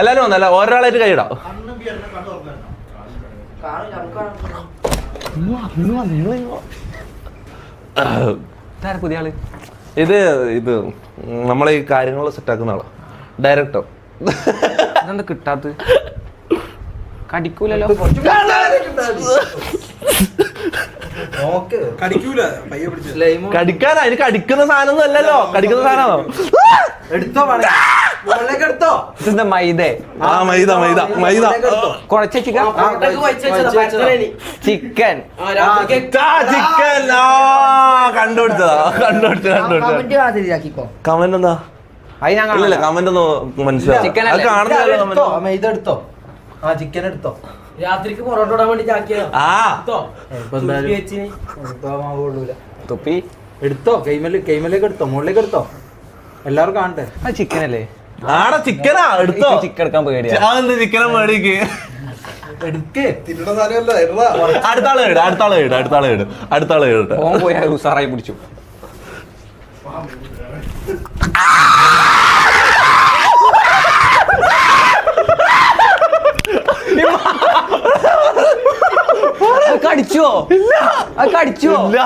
എല്ലാരും വന്നല്ല ഒരാളായിട്ട് കൈയിടാം. പുതിയ ആള് ഇത് നമ്മളെ ഈ കാര്യങ്ങൾ സെറ്റാക്കുന്ന ആളാ, ഡയറക്ടർ. ഇതെന്താ കിട്ടാത്ത? കടിക്കൂലല്ലോ. കടിക്കാനാ, അതിന് കടിക്കുന്ന സാധനം അല്ലല്ലോ, കടിക്കുന്ന സാധനമാണോ? മൈദ കുഴച്ച ചിക്കൻ. ചിക്കൻ കണ്ടുപിടിച്ചതാ. കമന്റ് എന്താ? അത് ഞാൻ ഇല്ല, കമന്റ് ഒന്നും മനസ്സിലാവും. ചിക്കൻ കാണുന്നല്ലോ. മൈദ എടുത്തോ? ആ ചിക്കൻ എടുത്തോ. രാത്രിക്ക് പൊറോട്ട ഇടാൻ വേണ്ടി തുപ്പി എടുത്തോ. കൈമലേക്ക് എടുത്തോ, മുകളിലേക്ക് എടുത്തോ. എല്ലാവരും കാണട്ടെ. ആ ചിക്കൻ അല്ലേ? ആടാ ചിക്കനാ, എടുത്തോ. ചിക്കൻ എടുക്കാൻ പേടിയാ. ചിക്കനെ മേടിക്ക്. അടുത്താളെ ഇടട്ടെ. ഓൻ പോയി ഉസാറായി പിടിച്ചു. കടിച്ചോ? കടിച്ചോ? ഇല്ല.